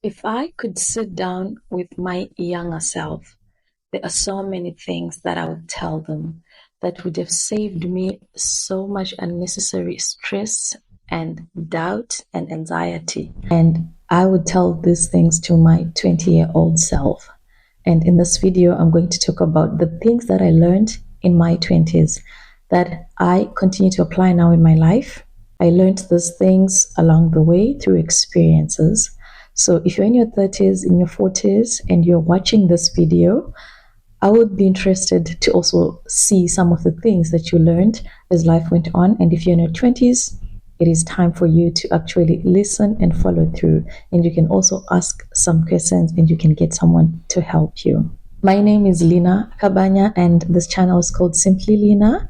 If I could sit down with my younger self, there are so many things that I would tell them that would have saved me so much unnecessary stress and doubt and anxiety. And I would tell these things to my 20-year-old self. And in this video, I'm going to talk about the things that I learned in my 20s that I continue to apply now in my life. I learned these things along the way through experiences. So if you're in your 30s, in your 40s, and you're watching this video, I would be interested to also see some of the things that you learned as life went on. And if you're in your 20s, it is time for you to actually listen and follow through. And you can also ask some questions and you can get someone to help you. My name is Lina Kabanya, and this channel is called Simply Lina.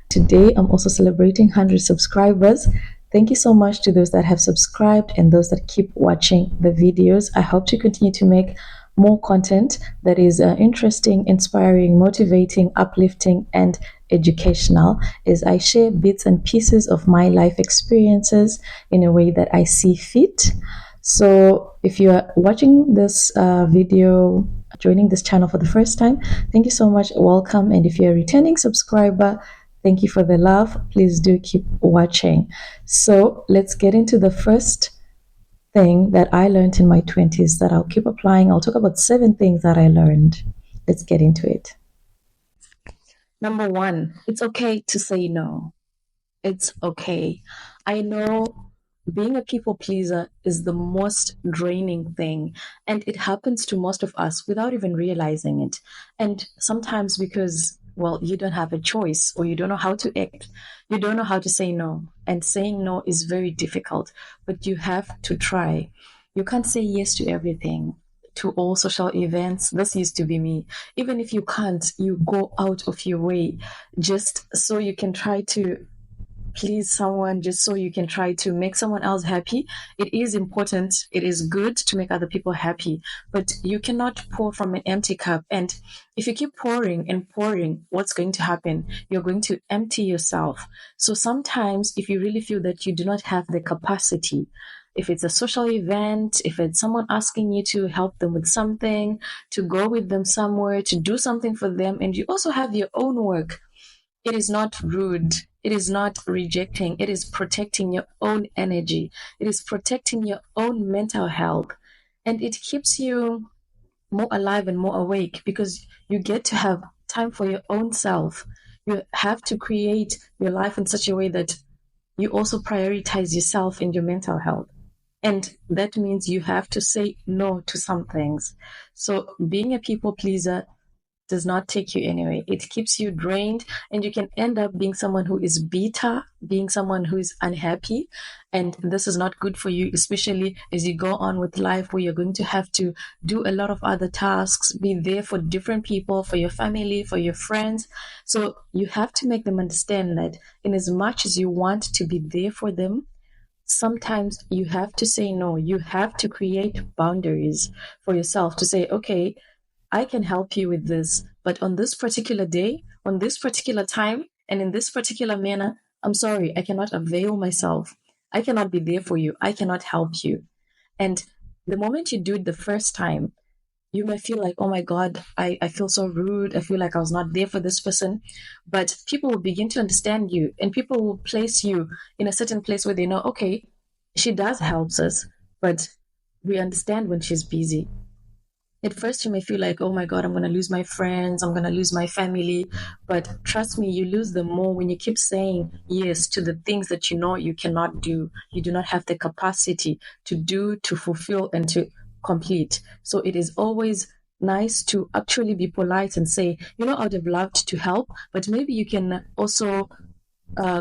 Today, I'm also celebrating 100 subscribers. Thank you so much to those that have subscribed and those that keep watching the videos. I hope to continue to make more content that is interesting, inspiring, motivating, uplifting, and educational as I share bits and pieces of my life experiences in a way that I see fit. So if you are watching this video, joining this channel for the first time, thank you so much. Welcome. And if you're a returning subscriber, thank you for the love. Please do keep watching. So let's get into the first thing that I learned in my 20s that I'll keep applying. I'll talk about 7 things that I learned. Let's get into it. Number 1, it's okay to say no. It's okay. I know being a people pleaser is the most draining thing, and it happens to most of us without even realizing it. And sometimes because, well, you don't have a choice or you don't know how to act, you don't know how to say no. And saying no is very difficult, but you have to try. You can't say yes to everything, to all social events. This used to be me. Even if you can't, you go out of your way just so you can try to please someone, just so you can try to make someone else happy. It is important. It is good to make other people happy, but you cannot pour from an empty cup. And if you keep pouring and pouring, what's going to happen? You're going to empty yourself. So sometimes if you really feel that you do not have the capacity, if it's a social event, if it's someone asking you to help them with something, to go with them somewhere, to do something for them, and you also have your own work, it is not rude. It is not rejecting. It is protecting your own energy. It is protecting your own mental health. And it keeps you more alive and more awake because you get to have time for your own self. You have to create your life in such a way that you also prioritize yourself and your mental health. And that means you have to say no to some things. So being a people pleaser does not take you anywhere. It keeps you drained, and you can end up being someone who is bitter, being someone who is unhappy. And this is not good for you, especially as you go on with life where you're going to have to do a lot of other tasks, be there for different people, for your family, for your friends. So you have to make them understand that in as much as you want to be there for them, sometimes you have to say no. You have to create boundaries for yourself to say, okay, I can help you with this, but on this particular day, on this particular time, and in this particular manner, I'm sorry, I cannot avail myself. I cannot be there for you. I cannot help you. And the moment you do it the first time, you may feel like, oh my God, I feel so rude. I feel like I was not there for this person. But people will begin to understand you, and people will place you in a certain place where they know, okay, she does helps us, but we understand when she's busy. At first, you may feel like, oh my God, I'm going to lose my friends, I'm going to lose my family. But trust me, you lose them more when you keep saying yes to the things that you know you cannot do. You do not have the capacity to do, to fulfill, and to complete. So it is always nice to actually be polite and say, I would have loved to help, but maybe you can also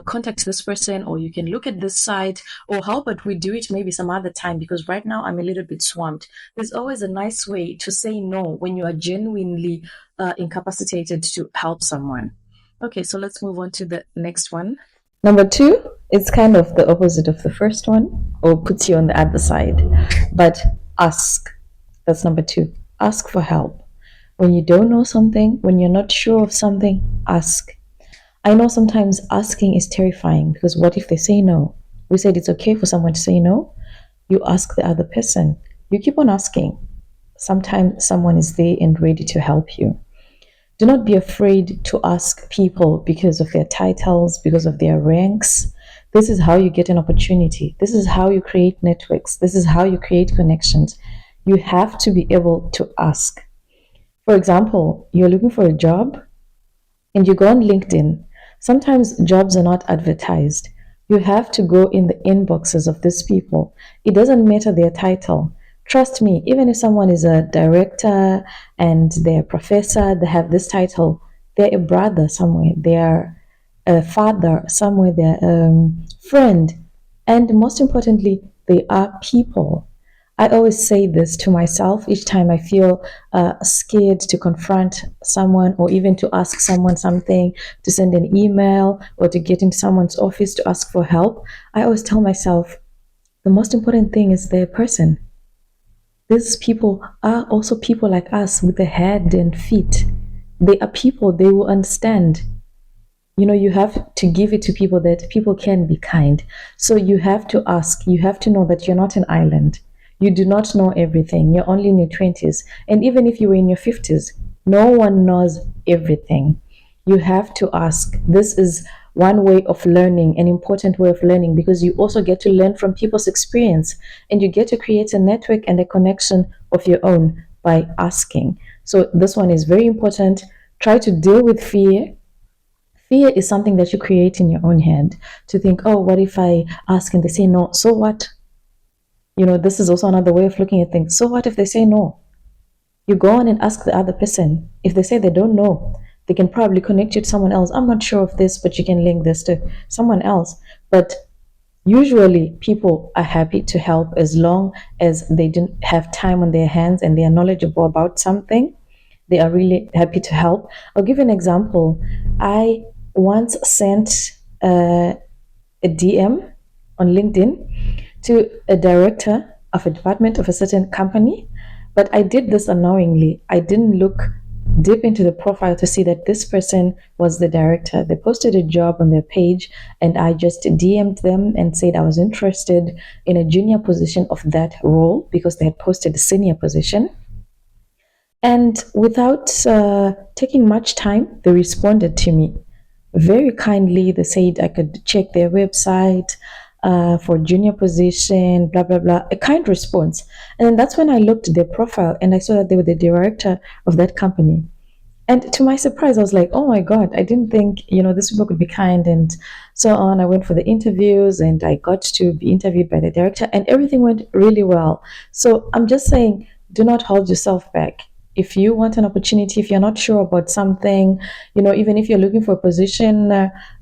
contact this person, or you can look at this site, or how about we do it maybe some other time, because right now I'm a little bit swamped. There's always a nice way to say no when you are genuinely incapacitated to help someone. Okay, so let's move on to the next one. Number 2, it's kind of the opposite of the first one, or puts you on the other side, but ask. That's number 2. Ask for help. When you don't know something, when you're not sure of something, ask. I know sometimes asking is terrifying because what if they say no? We said it's okay for someone to say no. You ask the other person. You keep on asking. Sometimes someone is there and ready to help you. Do not be afraid to ask people because of their titles, because of their ranks. This is how you get an opportunity. This is how you create networks. This is how you create connections. You have to be able to ask. For example, you're looking for a job and you go on LinkedIn. Sometimes jobs are not advertised. You have to go in the inboxes of these people. It doesn't matter their title. Trust me, even if someone is a director and they're a professor, they have this title, they're a brother somewhere, they're a father somewhere, they're a friend, and most importantly, they are people. I always say this to myself each time I feel scared to confront someone or even to ask someone something, to send an email or to get into someone's office to ask for help. I always tell myself the most important thing is their person. These people are also people like us with a head and feet. They are people, they will understand. You have to give it to people that people can be kind. So you have to ask, you have to know that you're not an island. You do not know everything. You're only in your 20s. And even if you were in your 50s, no one knows everything. You have to ask. This is one way of learning, an important way of learning, because you also get to learn from people's experience and you get to create a network and a connection of your own by asking. So this one is very important. Try to deal with fear. Fear is something that you create in your own head to think, oh, what if I ask and they say no? So what? This is also another way of looking at things. So what if they say no? You go on and ask the other person. If they say they don't know, they can probably connect you to someone else. I'm not sure of this, but you can link this to someone else. But usually people are happy to help as long as they didn't have time on their hands and they are knowledgeable about something. They are really happy to help. I'll give you an example. I once sent a DM on LinkedIn to a director of a department of a certain company, but I did this unknowingly. I didn't look deep into the profile to see that this person was the director. They posted a job on their page, and I just DM'd them and said I was interested in a junior position of that role because they had posted a senior position. And without taking much time, they responded to me very kindly. They said I could check their website for junior position, blah, blah, blah. A kind response. And then that's when I looked at their profile and I saw that they were the director of that company. And to my surprise, I was like, oh my God, I didn't think, these people could be kind and so on. I went for the interviews and I got to be interviewed by the director and everything went really well. So I'm just saying, do not hold yourself back. If you want an opportunity, if you're not sure about something, even if you're looking for a position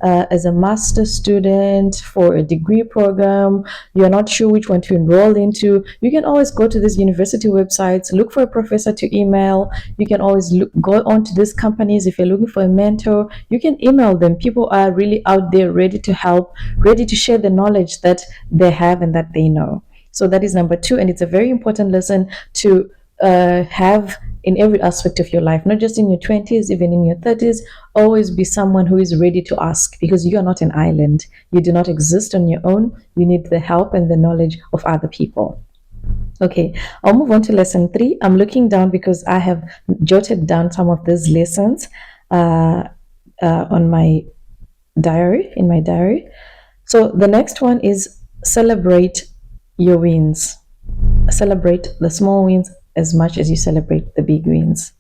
as a master's student for a degree program, you're not sure which one to enroll into, you can always go to these university websites, look for a professor to email. You can always go on to these companies. If you're looking for a mentor, you can email them. People are really out there ready to help, ready to share the knowledge that they have and that they know. So that is number 2. And it's a very important lesson to have in every aspect of your life, not just in your 20s, even in your 30s. Always be someone who is ready to ask, because you are not an island. You do not exist on your own. You need the help and the knowledge of other people. Okay, I'll move on to lesson 3. I'm looking down because I have jotted down some of these lessons on my diary, in my diary. So the next one is celebrate your wins. Celebrate the small wins as much as you celebrate the big wins.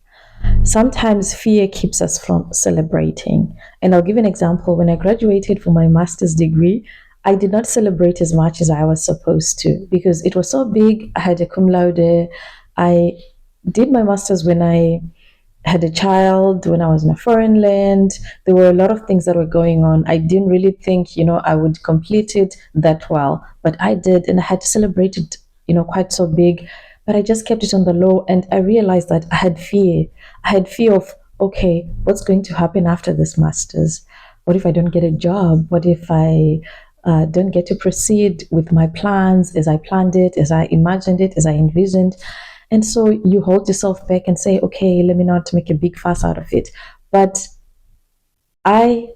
Sometimes fear keeps us from celebrating. And I'll give an example. When I graduated from my master's degree, I did not celebrate as much as I was supposed to because it was so big. I had a cum laude. I did my master's when I had a child, when I was in a foreign land. There were a lot of things that were going on. I didn't really think, I would complete it that well, but I did, and I had to celebrate it, quite so big. But I just kept it on the low, and I realized that I had fear. I had fear of, okay, what's going to happen after this master's? What if I don't get a job? What if I don't get to proceed with my plans as I planned it, as I imagined it, as I envisioned? And so you hold yourself back and say, okay, let me not make a big fuss out of it. But I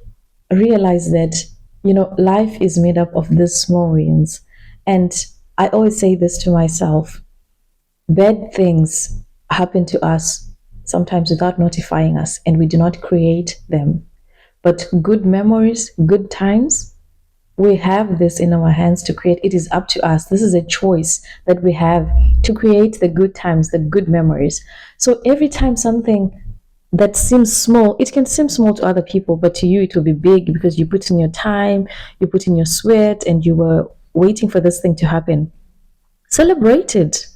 realized that, life is made up of these small wins. And I always say this to myself. Bad things happen to us sometimes without notifying us, and we do not create them. But good memories, good times, we have this in our hands to create. It is up to us. This is a choice that we have to create the good times, the good memories. So every time something that seems small, it can seem small to other people, but to you it will be big because you put in your time, you put in your sweat, and you were waiting for this thing to happen. Celebrate it.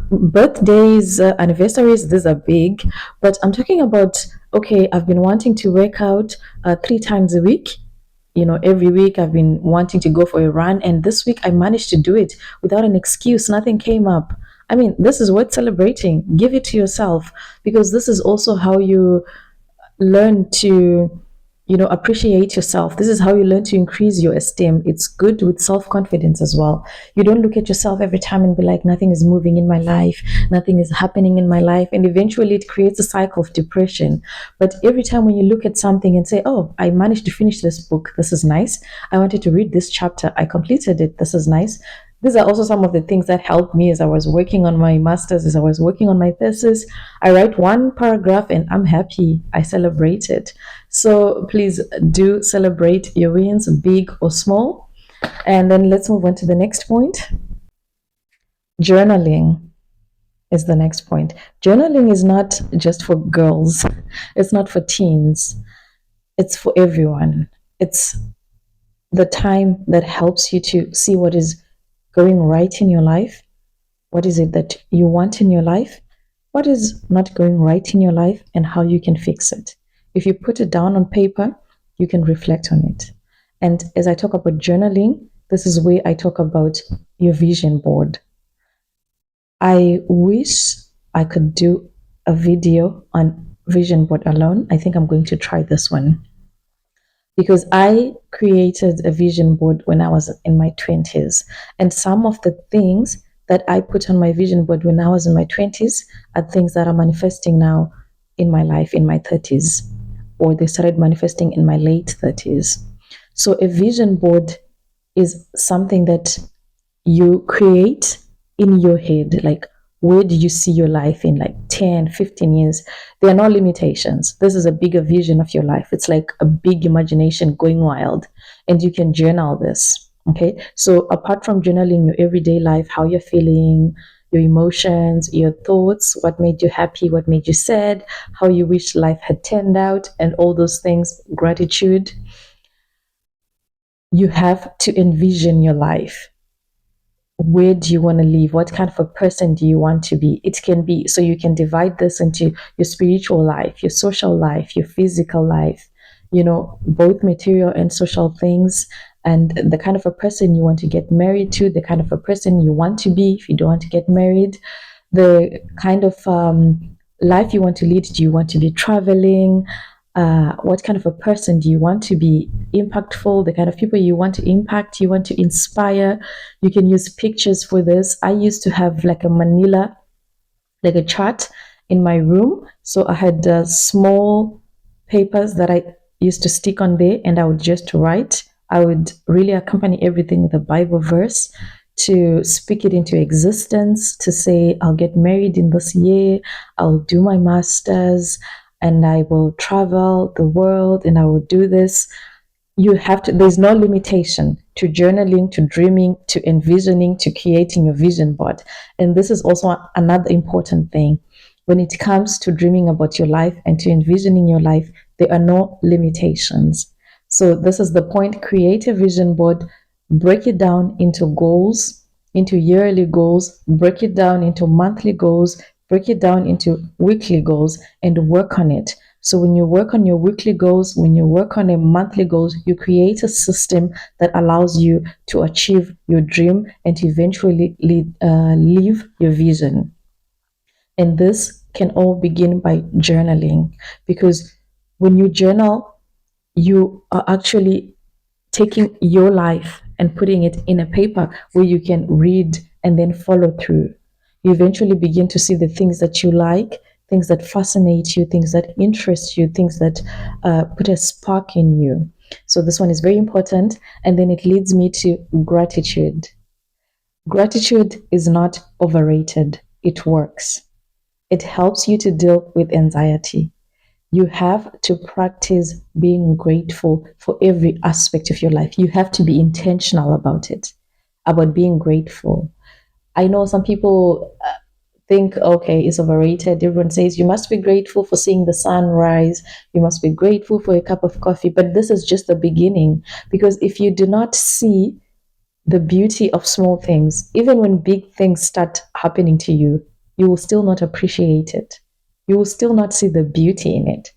Birthdays, anniversaries, these are big, but I'm talking about, okay, I've been wanting to work out 3 times a week. Every week I've been wanting to go for a run, and this week I managed to do it without an excuse. Nothing came up. I mean, this is worth celebrating. Give it to yourself, because this is also how you learn to appreciate yourself. This is how you learn to increase your esteem. It's good with self-confidence as well. You don't look at yourself every time and be like, nothing is moving in my life, nothing is happening in my life, and eventually it creates a cycle of depression. But every time when you look at something and say, oh, I managed to finish this book, this is nice. I wanted to read this chapter, I completed it, this is nice. These are also some of the things that helped me as I was working on my master's, as I was working on my thesis. I write one paragraph and I'm happy. I celebrate it. So please do celebrate your wins, big or small. And then let's move on to the next point. Journaling is the next point. Journaling is not just for girls, it's not for teens, it's for everyone. It's the time that helps you to see what is going right in your life. What is it that you want in your life? What is not going right in your life, and how you can fix it. If you put it down on paper, you can reflect on it. And as I talk about journaling, this is where I talk about your vision board. I wish I could do a video on vision board alone. I think I'm going to try this one, because I created a vision board when I was in my 20s. And some of the things that I put on my vision board when I was in my 20s are things that are manifesting now in my life in my 30s, or they started manifesting in my late 30s. So a vision board is something that you create in your head. Like, where do you see your life in like 10, 15 years? There are no limitations. This is a bigger vision of your life. It's like a big imagination going wild, and you can journal this. Okay. So apart from journaling your everyday life, how you're feeling, your emotions, your thoughts, what made you happy, what made you sad, how you wish life had turned out, and all those things, gratitude, you have to envision your life. Where do you want to live? What kind of a person do you want to be? It can be, so you can divide this into your spiritual life, your social life, your physical life, both material and social things, and the kind of a person you want to get married to, the kind of a person you want to be if you don't want to get married, the kind of life you want to lead. Do you want to be traveling? What kind of a person do you want to be? Impactful, the kind of people you want to impact, you want to inspire. You can use pictures for this. I used to have like a manila, like a chart in my room. So I had small papers that I used to stick on there, and I would just write. I would really accompany everything with a Bible verse to speak it into existence, to say, I'll get married in this year, I'll do my master's, and I will travel the world, and I will do this. You have to, there's no limitation to journaling, to dreaming, to envisioning, to creating your vision board. And this is also another important thing. When it comes to dreaming about your life and to envisioning your life, there are no limitations. So this is the point. Create a vision board, break it down into goals, into yearly goals, break it down into monthly goals, break it down into weekly goals, and work on it. So when you work on your weekly goals, when you work on your monthly goals, you create a system that allows you to achieve your dream and to eventually live your vision. And this can all begin by journaling, because when you journal, you are actually taking your life and putting it in a paper where you can read and then follow through. You eventually begin to see the things that you like, things that fascinate you, things that interest you, things that put a spark in you. So this one is very important. And then it leads me to gratitude. Gratitude is not overrated, it works. It helps you to deal with anxiety. You have to practice being grateful for every aspect of your life. You have to be intentional about it, about being grateful. I know some people think, okay, it's overrated. Everyone says you must be grateful for seeing the sun rise. You must be grateful for a cup of coffee. But this is just the beginning. Because if you do not see the beauty of small things, even when big things start happening to you, you will still not appreciate it. You will still not see the beauty in it.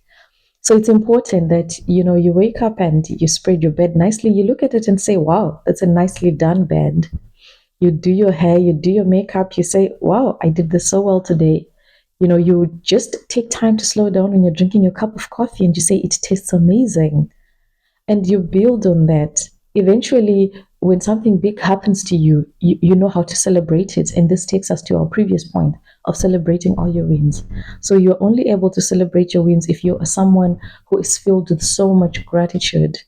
So it's important that you wake up and you spread your bed nicely. You look at it and say, "Wow, that's a nicely done bed." You do your hair, you do your makeup, you say, "Wow, I did this so well today." You just take time to slow down when you're drinking your cup of coffee and you say, "It tastes amazing." And you build on that. Eventually, when something big happens to you, you know how to celebrate it. And this takes us to our previous point of celebrating all your wins. So you're only able to celebrate your wins if you are someone who is filled with so much gratitude.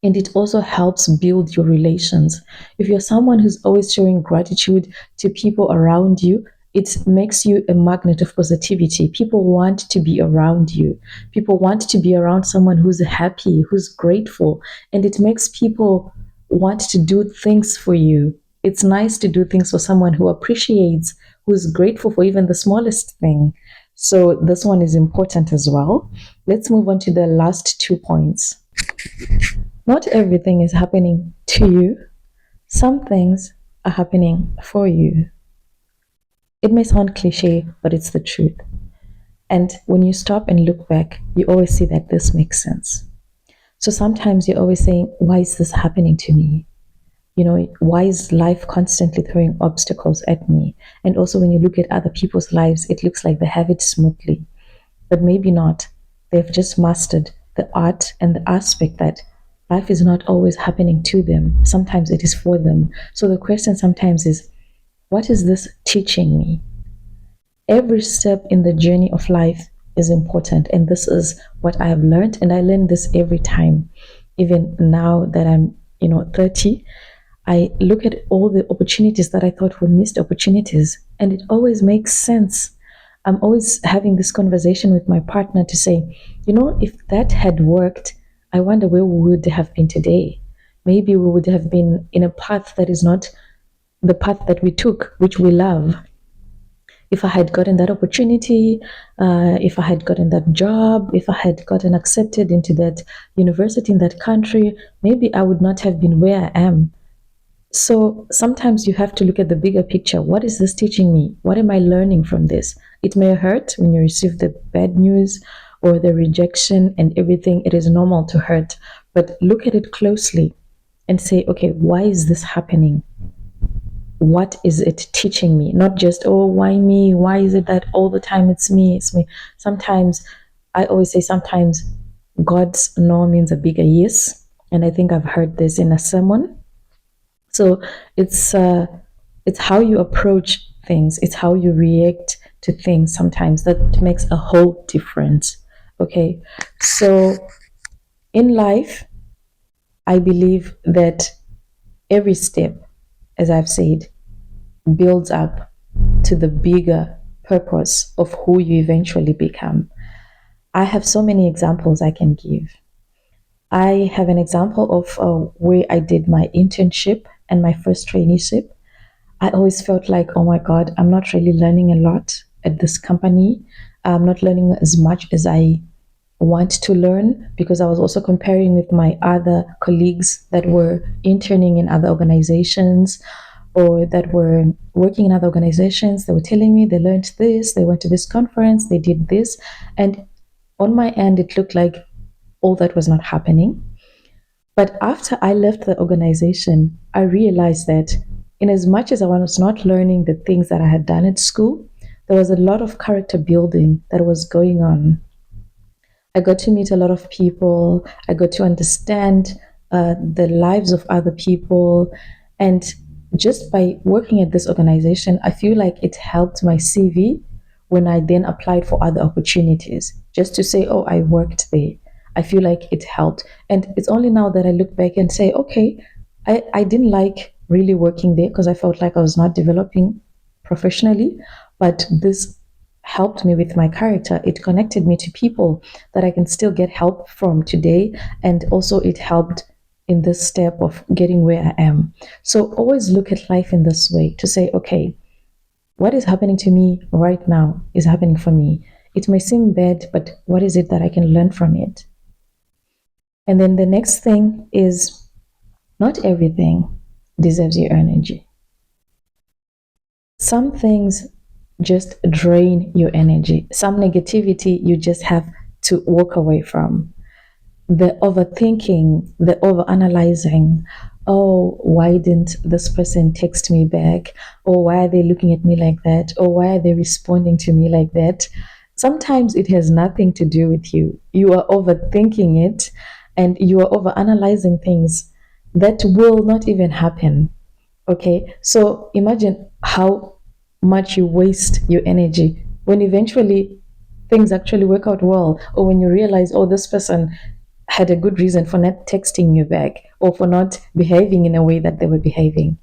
And it also helps build your relations. If you're someone who's always showing gratitude to people around you, it makes you a magnet of positivity. People want to be around you. People want to be around someone who's happy, who's grateful, and it makes people want to do things for you. It's nice to do things for someone who appreciates, who's grateful for even the smallest thing. So, this one is important as well. Let's move on to the last 2 points. Not everything is happening to you. Some things are happening for you. It may sound cliche, but it's the truth. And when you stop and look back, you always see that this makes sense. So sometimes you're always saying, "Why is this happening to me? Why is life constantly throwing obstacles at me?" And also, when you look at other people's lives, it looks like they have it smoothly, but maybe not. They've just mastered the art and the aspect that life is not always happening to them. Sometimes it is for them. So the question sometimes is, what is this teaching me? Every step in the journey of life is important. And this is what I have learned. And I learn this every time. Even now that I'm, 30, I look at all the opportunities that I thought were missed opportunities. And it always makes sense. I'm always having this conversation with my partner to say, if that had worked, I wonder where we would have been today. Maybe we would have been in a path that is not the path that we took, which we love. If I had gotten that opportunity, if I had gotten that job, if I had gotten accepted into that university in that country, maybe I would not have been where I am. So sometimes you have to look at the bigger picture. What is this teaching me? What am I learning from this? It may hurt when you receive the bad news or the rejection and everything. It is normal to hurt, but look at it closely and say, okay, why is this happening? What is it teaching me? Not just, oh, why me? Why is it that all the time it's me? It's me. Sometimes, I always say, sometimes God's no means a bigger yes. And I think I've heard this in a sermon. So it's how you approach things. It's how you react to things sometimes that makes a whole difference. Okay. So in life, I believe that every step, as I've said, builds up to the bigger purpose of who you eventually become. I have so many examples I can give. I have an example of where I did my internship and my first traineeship. I always felt like, oh my God, I'm not really learning a lot at this company. I'm not learning as much as I want to learn, because I was also comparing with my other colleagues that were interning in other organizations or that were working in other organizations. They were telling me they learned this, they went to this conference, they did this. And on my end, it looked like all that was not happening. But after I left the organization, I realized that in as much as I was not learning the things that I had done at school, there was a lot of character building that was going on. I got to meet a lot of people. I got to understand the lives of other people. And just by working at this organization, I feel like it helped my CV when I then applied for other opportunities. Just to say, oh, I worked there. I feel like it helped. And it's only now that I look back and say, okay, I didn't like really working there because I felt like I was not developing professionally. But this helped me with my character. It connected me to people that I can still get help from today. And also, it helped in this step of getting where I am. So, always look at life in this way to say, okay, what is happening to me right now is happening for me. It may seem bad, but what is it that I can learn from it? And then the next thing is not everything deserves your energy. Some things just drain your energy. Some negativity you just have to walk away from. The overthinking, the overanalyzing. Oh, why didn't this person text me back? Or why are they looking at me like that? Or why are they responding to me like that? Sometimes it has nothing to do with you. You are overthinking it and you are overanalyzing things that will not even happen. Okay, so imagine how much you waste your energy when eventually things actually work out well, or when you realize, oh, this person had a good reason for not texting you back or for not behaving in a way that they were behaving.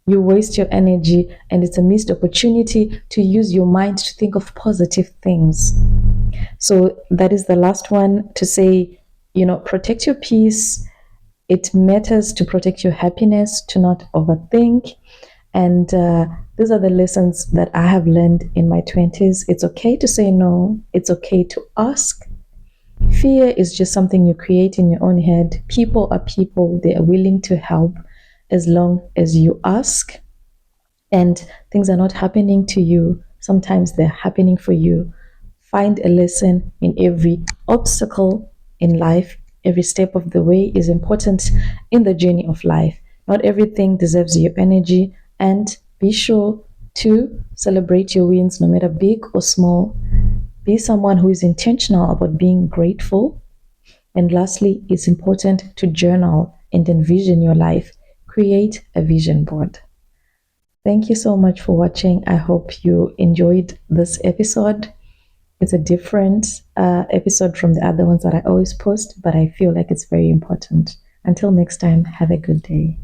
You waste your energy, and it's a missed opportunity to use your mind to think of positive things. So, that is the last one to say, protect your peace. It matters to protect your happiness, to not overthink. And these are the lessons that I have learned in my 20s. It's okay to say no, it's okay to ask. Fear is just something you create in your own head. People are people, they are willing to help as long as you ask. And things are not happening to you, sometimes they're happening for you. Find a lesson in every obstacle in life. Every step of the way is important in the journey of life. Not everything deserves your energy, and be sure to celebrate your wins, no matter big or small. Be someone who is intentional about being grateful. And lastly, it's important to journal and envision your life. Create a vision board. Thank you so much for watching. I hope you enjoyed this episode. It's a different episode from the other ones that I always post, but I feel like it's very important. Until next time, have a good day.